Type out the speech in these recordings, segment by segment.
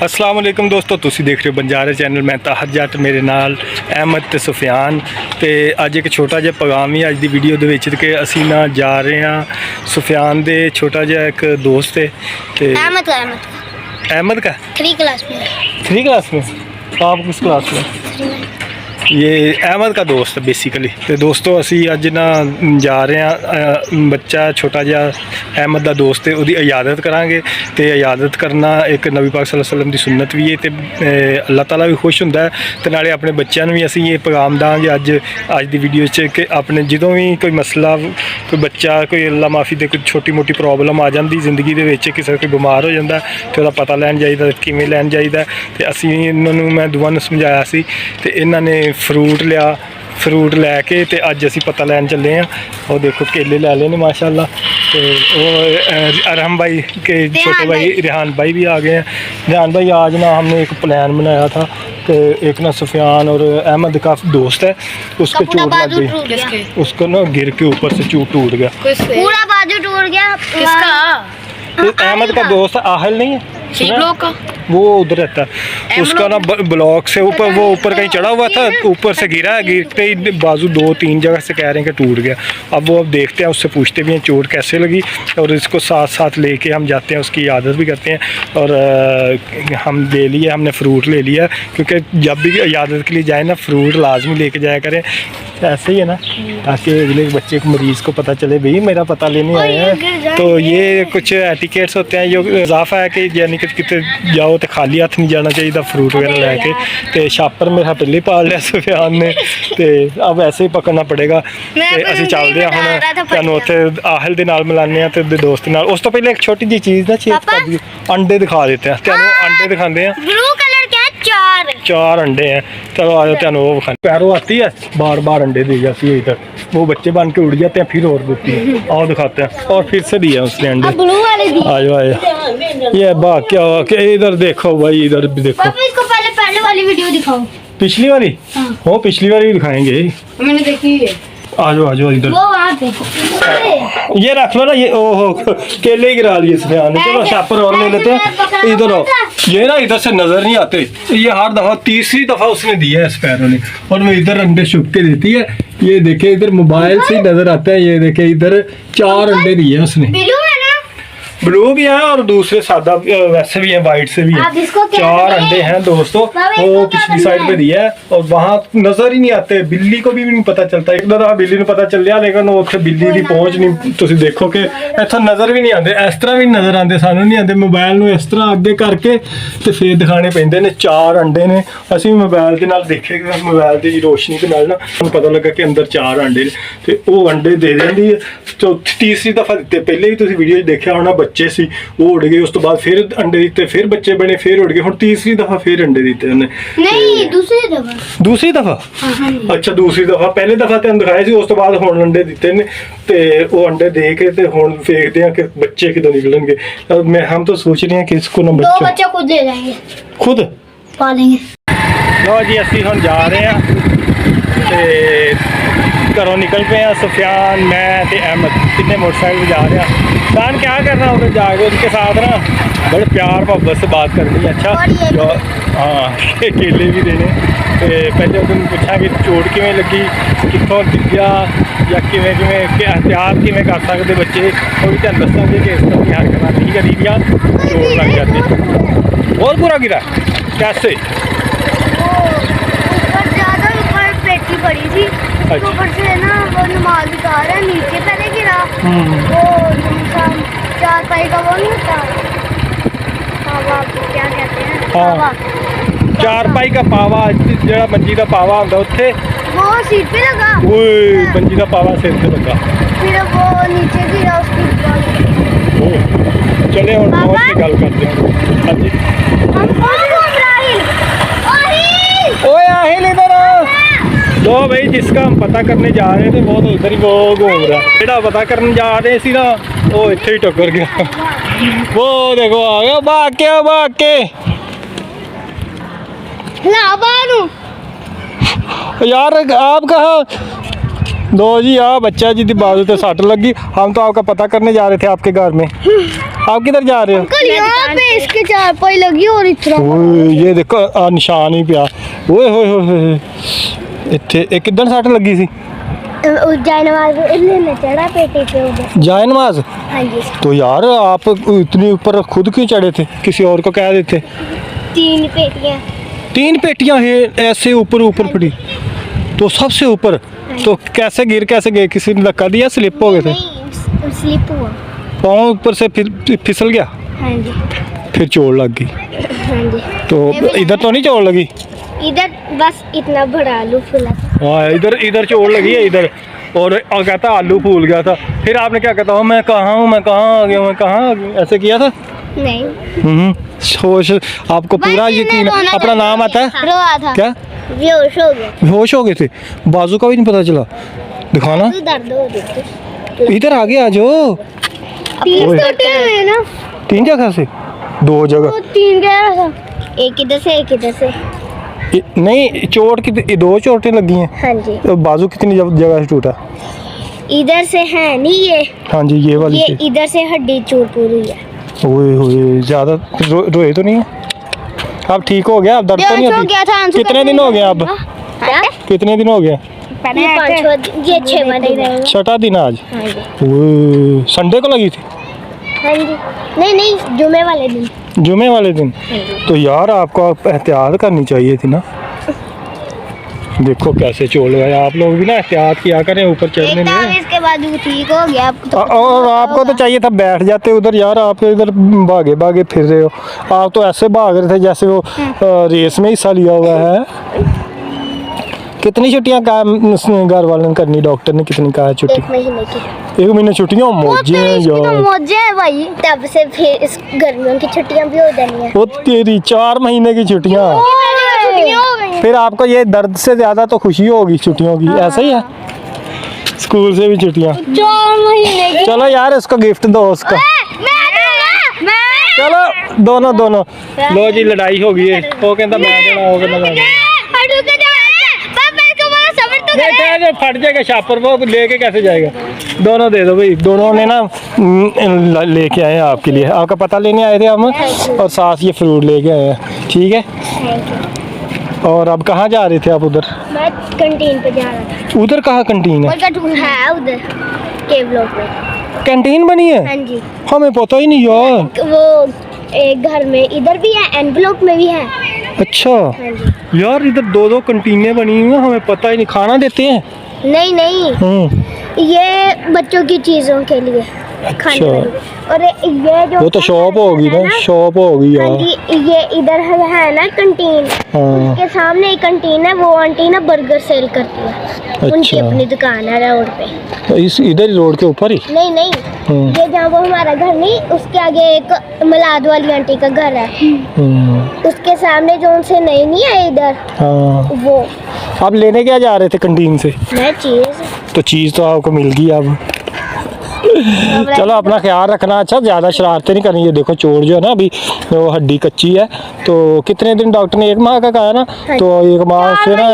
अस्सलाम वालेकुम दोस्तों, तुसी देख रहे हो बंजारा चैनल। मैं ताहर जट, मेरे नाल अहमद ते सुफियान। तो अज एक छोटा जिहा पैगाम ही अज की वीडियो दे विच कि असीं ना जा रहे हैं सुफियान दे छोटा जिहा एक दोस्त है ते अहमद का 3 क्लास में। 3 क्लास में? आप किस क्लास में? ये अहमद का दोस्त है बेसिकली। तो दोस्तों असी अज ना जा रहे हैं, बच्चा छोटा जिहा अहमद का दोस्त है, उसकी इजाजत करांगे। तो इजाजत करना एक नबी पाक सल्लल्लाहु अलैहि वसल्लम की सुन्नत भी है, तो अल्लाह ताला भी खुश होंदा है। तो नाले अपने बच्चों भी असी ये पैगाम देंगे अज की वीडियो कि अपने जो भी कोई मसला, कोई बच्चा, कोई अल्लाह माफ़ी दे कोई छोटी मोटी प्रॉब्लम आ जाती जिंदगी के किसी कोई बीमार हो जाता तो वह पता लैन चाहिए किवें लैन चाहिए। तो असी इन्होंने मैं दुआ ने समझाया सी, तो इन्होंने फ्रूट लिया, फ्रूट लैके तो अज असी पता लैन चले हैं। और देखो केले लै लेने माशाल्लाह। तो वो अरहम भाई के छोटे भाई रेहान भाई भी आ गए हैं। रेहान भाई आज ना हमने एक प्लान बनाया था कि एक ना सुफियान और अहमद का दोस्त है, उसके चोट लग गई, उसको ना गिर के ऊपर से टूट गया, पूरा बाजू टूट गया। किसका? अहमद का दोस्त आहिल नहीं है ब्लॉक का, वो उधर रहता है। उसका ना ब्लॉक से ऊपर, वो ऊपर कहीं चढ़ा हुआ था, ऊपर से गिरा, गिरते ही बाजू 2-3 जगह से कह रहे हैं कि टूट गया। अब वो अब देखते हैं, उससे पूछते भी हैं चोट कैसे लगी, और इसको साथ साथ लेके हम जाते हैं, उसकी इजाज़त भी करते हैं। और हम ले लिए, हमने फ्रूट ले लिया, क्योंकि जब भी इजाज़त के लिए जाए ना फ्रूट लाजमी लेके जाया करें। ऐसे ही है ना, ताकि अगले बच्चे को, मरीज़ को पता चले भाई मेरा पता लेने आए हैं। तो ये कुछ एटिकेट्स होते हैं, जो इजाफा है कि यानी कि कितने जाओ तो खाली हथ नहीं जाना चाहिए फ्रूट वगैरह लैके। तो छापर मेरा पहले पाल लिया सुफियान ने, तो अब ऐसे ही पकड़ना पड़ेगा। तो असीं चलते हैं हुण, तुहानूं उत्थे आहिल दे नाल मिलाने ते दोस्त नाल। उस तो पहले एक छोटी जी चीज़ ना छेद कर दी, अंडे दिखा देते हैं, तुहानूं अंडे दिखाते हैं। ब्लू कलर के 4 अंडे हैं। चलो आ जाओ, तुहानूं वो दिखाते। पैरों आती है, बार बार अंडे दे जाती है इधर, वो बच्चे बन के उड़ जाते हैं, फिर और देती है। आओ दिखाते हैं, और फिर से दिया उसने अंडे। ब्लू वाले दी। आयो आयो, ये बा क्या इधर देखो भाई, इधर भी देखो। पापा इसको पहले वाली वीडियो दिखाओ। पिछली वाली? हाँ पिछली वाली भी दिखाएंगे, मैंने देखी है। आ जाओ इधर। वो वहाँ पे ये रख लो ना, ये ओहो केले ही गिरा लिए सुफियान ने। चलो शापर और ले लेते हैं। इधर आओ, ये ना इधर से नजर नहीं आते, ये हर दफा तीसरी दफा उसने दिया है स्पैरो ने, और वो इधर अंडे छुप के देती है। ये देखे इधर मोबाइल से ही नजर आता है, ये देखे इधर 4 अंडे दिए उसने। ब्लू है ना? ब्लू भी है और दूसरे सादा वैसे भी है, वाइट से भी है। 4 अंडे हैं दोस्तों, वो पिछली साइड पे दिया है, और वहाँ नजर ही नहीं आते, बिल्ली को भी नहीं पता चलता। एक दफा बिल्ली ने पता चल लिया, लेकिन उत्थे बिल्ली की पहुंच नहीं। तुसीं देखो कि इत्थों नजर भी नहीं आते, इस तरह भी नजर आते, सानू नहीं आते। मोबाइल नूं इस तरह अगे करके ते फिर दिखाने पैंदे ने। 4 अंडे ने, असीं मोबाइल दे नाल देखे, मोबाइल दी रोशनी दे नाल ना सानू पता लगा कि अंदर 4 अंडे ने, ते वो अंडे दे देंदी है। तो तीसरी दफा दिते, पहले भी तुसीं वीडियो देखिया होना, बच्चे सी वो उड़ गए, उस तो बाद फिर अंडे दिते, फिर बच्चे बने, फिर उड़ गए, हुण तीसरी दफा फिर अंडे दिते उन्हें। नहीं, दूसरी दफा। अच्छा दूसरी दफा, पहले दफा तेन दिखाया सी, उस तो बाद हुण अंडे दिते ने। ते वो अंडे दे के ते हुण देखते हैं कि बच्चे किदों निकलेंगे। मैं हम तो सोच रहे हैं कि इसको ना 2 बच्चे खुद ले जाएंगे, खुद पालेंगे। लो जी असीं हुण जा रहे हैं, ते घरों निकल पे हैं सुफियान, मैं ते अहमद, कितने मोटरसाइकिल जा रहे हैं। सान क्या करना उधर जाके उनके साथ ना बड़े प्यार मोहब्बत से बात करनी है। अच्छा हाँ, केले भी देने। तो पहले उन्होंने पूछा कि चोट किमें लगी, कितों दिखा, या किमें एहतियात किमें कर सकते बच्चे, वो भी तुम दसांगे कि इस तरह की हरकत नहीं करी दिया, चोट लग जाती। बहुत बुरा गिरा, कैसे? पेटी पड़ी थी, तो ऊपर से ना वो नमाज उठा रहा है, नीचे पहले गिरा। वो 4 पाई का वो नहीं होता, पावा क्या कहते हैं, पावा। 4 पाई का पावा, जो मंजी का पावा होता उत्थे, वो सीट पे लगा। ओए मंजी का पावा सिर पे लगा, फिर वो नीचे गिरा उसकी। चले और बहुत की गल करते हैं। हाँ जी, ओए आहिल इधर आओ। लो भाई, जिसका हम पता करने जा रहे थे वो तो उधर ही वो घूम रहा, जेड़ा पता करने जा रहे सी ना वो इत्थे ही टक्कर गया। वो देखो आ गया भाग के यार। आप कहाँ दो जी, बच्चा जी की बाजू तो सट लगी। हम तो आपका पता करने जा रहे थे आपके घर में। आप किधर जा रहे हो? अंकल यहाँ पे इसके चार पाई लगी और इतना ओए ये देखो निशान ही पिया। ओए होए होए होए इत्थे एक किधर सट लगी सी? जानवर लेने चढ़ा पेटी पे उधर। जाए नमाज। हाँ जी। तो यार आप इतनी ऊपर खुद क्यों चढ़े थे? किसी और को कह देते। 3 पेटियां। 3 पेटियां हैं ऐसे ऊपर ऊपर पड़ी, तो सबसे ऊपर। तो कैसे गए? किसी ने धक्का दिया, स्लिप हो गए थे? नहीं स्लिप हुआ। पाँव ऊपर से फिसल गया, हाँ जी। फिर चोट लग गई। हाँ जी। तो इधर तो नहीं चोट लगी? इधर बस इतना बड़ा आलू फूला। हाँ इधर चोट लगी है इधर। और कहता आलू फूल गया था। फिर आपने क्या कहता हूँ मैं कहाँ आ गया, ऐसे किया था? नहीं सोच आपको पूरा यकीन। अपना नाम आता है? रोआ था। क्या? बेहोश हो गया। बेहोश हो गए थे? बाजू का भी नहीं पता चला? दिखाना। दर्द हो रही थी। इधर आगे आ जाओ। 3 टूटे हुए ना। 3 जगह से? 2 जगह? 3 गया था। एक इधर से एक इधर से। नहीं चोट की 2 चोटें लगी हैं। हाँ जी। तो बाजू कितनी जगह से टूटा? इधर से है नहीं ये। हाँ जी ये वाली ये इधर से हड्डी चूर पूरी है। ओए होए ज्यादा रोए तो नहीं है? अब ठीक हो गया? अब दर्द तो नहीं होती? कितने दिन हो गए अब? कितने दिन हो गए? ये 6वां दिन है। 6वां दिन आज? हाँ जी। ओए संडे को लगी थी? हाँ जी। नहीं जुमे वाले दिन। जुमे वाले दिन? तो यार आपको एहतियात करनी चाहिए थी ना। देखो कैसे चोट लगा। आप लोग भी ना एहतियात किया करें ऊपर चढ़ने में। इसके बाद वो ठीक हो गया अब तो। और आपको तो चाहिए था बैठ जाते उधर। यार आप इधर भागे फिर रहे हो। आप तो ऐसे भाग रहे थे जैसे वो रेस में हिस्सा लिया हुआ है। कितनी छुट्टियां घर वालों ने करनी? डॉक्टर ने कितनी कहा छुट्टी? 1 महीने की। 1 महीने छुट्टियां? मौजे हैं यार। मौजे हैं भाई। तब से फिर इस गर्मियों की छुट्टियां भी हो जानी है। वो तेरी 4 महीने की छुट्टियां। फिर आपको ये दर्द से ज्यादा तो खुशी होगी छुट्टियों की। ऐसा ही है? स्कूल से भी छुट्टियां? 4 महीने की। चलो यार उसको गिफ्ट दो उसका। चलो दोनों लो जी लड़ाई हो गई है। वो कहता मैं देना, वो कहता मैं देना। फट जाएगा शापर, वो लेके कैसे जाएगा? दोनों दे दो भाई। दोनों ने ना लेके आए हैं आपके लिए। आपका पता लेने आए थे हम, और साथ ये फ्रूट लेके आए हैं। ठीक है। और अब कहाँ जा रहे थे आप? उधर मैं कैंटीन पे जा रहा था। उधर कहाँ कैंटीन है? है उधर के ब्लॉक में कैंटीन बनी है? हाँ जी। हमें पता ही नहीं यार। वो एक घर में इधर भी है, एन ब्लॉक में भी है। अच्छा हाँ जी। यार इधर 2 कंटीनें बनी हुई हैं, हमें पता ही नहीं। खाना देते हैं? नहीं ये बच्चों की चीजों के लिए खाने वाली। और ये जो वो तो शॉप होगी ना, शॉप होगी हाँ यार। जी। ये इधर है ना कैंटीन। हाँ। उसके सामने एक कैंटीन है। वो आंटी ना बर्गर सेल करती है। उनकी अच्छा। अपनी दुकान है रोड पे। तो इस इधर ही रोड के ऊपर ही? नहीं ये जहाँ वो हमारा घर नहीं, उसके आगे एक मलाद वाली आंटी का घर है। उसके सामने जो उनसे नहीं है इधर। हाँ। वो आप लेने क्या जा रहे थे कैंटीन से? मैं चीज। तो चीज़ तो आपको मिल गई अब। चलो अपना ख्याल रखना। अच्छा ज़्यादा शरारतें नहीं करनी। ये देखो चोट जो है ना अभी वो हड्डी कच्ची है। तो कितने दिन डॉक्टर ने? 1 माह का कहा ना? तो 1 माह से ना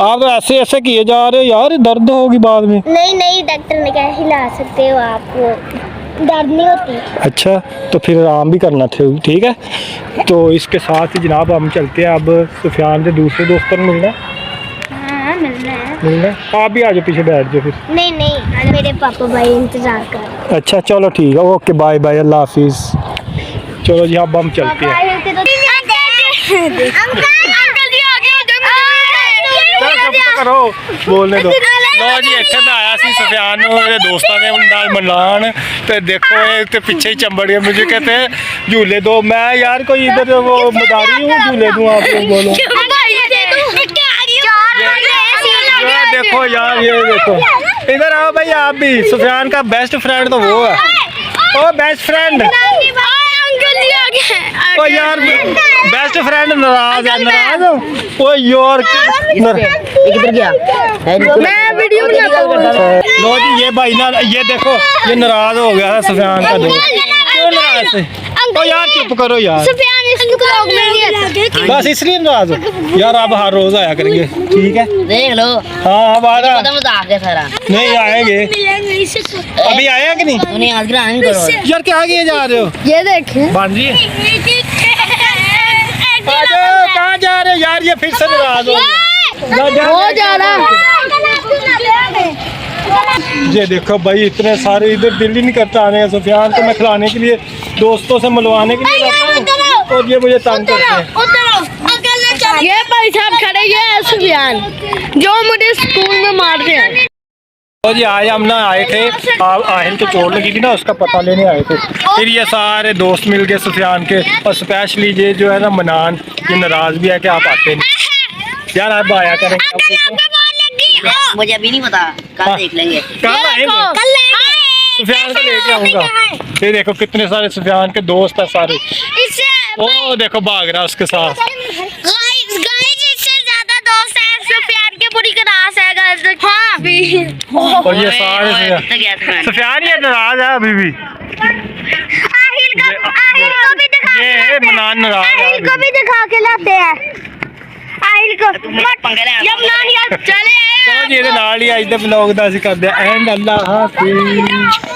आप तो ऐसे किए जा रहे हो यार। दर्द होगी बाद में। नहीं डॉक्टर ने कहा हिला सकते हो आप, वो दर्द नहीं होती। अच्छा तो फिर आराम भी करना था। ठीक है। तो इसके साथ ही जनाब हम चलते हैं अब सुफियान के दूसरे दोस्तों को मिलना। हाँ मिलना है। आप भी आ जाओ, पीछे बैठ जाओ फिर। नहीं मेरे पापा भाई इंतजार कर रहे हैं। अच्छा चलो ठीक है। ओके बाय बाय, अल्लाह हाफिज़। चलो जी अब हम चलते हैं। करो बोलने दो। लो जी इत्थे मैं आया सी सुफियान मेरे दोस्तों ने नाल मिलान। ते देखो एक ते पीछे ही चंबड़ गया। मुझे कहते हैं झूले दो। मैं यार कोई इधर वो मदारी हूँ झूले दूँ? आप लोग बोलो। ये देखो यार, ये देखो इधर आओ भाई। आप भी सुफियान का बेस्ट फ्रेंड तो वो है। ओ बेस्ट फ्रेंड। ओ यार बेस्ट फ्रेंड नाराज है। ओ यार किधर गया? मैं वीडियो लो जी ये भाई ना, ये देखो ये नाराज हो गया है सुफियान का दोस्त। क्यों नाराज है? ओ यार चुप करो यार। सुफियान इसको ब्लॉग में नहीं आता। बस इसलिए नाराज हो यार, अब हर रोज आया करेंगे, ठीक है? देख लो, हाँ अब आ रहा। पता मजाक है सारा। नहीं आएंगे, अभी आया कि नहीं? तूने याद करा नहीं करो। यार क्या किए जा रहे हो? ये देखें। बांझी कहाँ जा रहे हो यार? ये फिर से नाराज हो गए। हो जा रहा। ये देखो भाई, इतने सारे इधर दिल ही नहीं करता आने का। सुफियान को मैं खिलाने के लिए, दोस्तों से मिलवाने के लिए लाता हूं और ये मुझे तंग करते हैं। ये भाई साहब खड़े, ये है सुफियान जो मुझे स्कूल में मारते हैं। और जी आज हम ना आए थे, आहिल को चोट लगी थी ना, उसका पता लेने आए थे। फिर ये सारे दोस्त मिल गए सुफियान के, और स्पेशली ये जो है ना मनान, ये नाराज भी है कि आप आते नहीं यार। आप आया करेंगे। मुझे अभी नहीं पता, कल देख लेंगे। कल आएंगे, सुफियान को लेके आऊंगा। ये देखो कितने सारे सुफियान के दोस्त है सारे। ओ देखो भाग रहा उसके साथ। और ये सारे सुफियान ये नाराज है अभी भी। ये मनान नाराज है। आहिल को भी दिखा के लाते हैं। आहिल को चले चलो जी, ਇਹਦੇ ਨਾਲ ਹੀ ਅੱਜ ਦੇ ਵਲੌਗ ਦਾ ਅਸੀਂ ਕਰਦੇ ਆ ਐਂਡ। ਅੱਲਾ ਹਾਫਿਜ਼।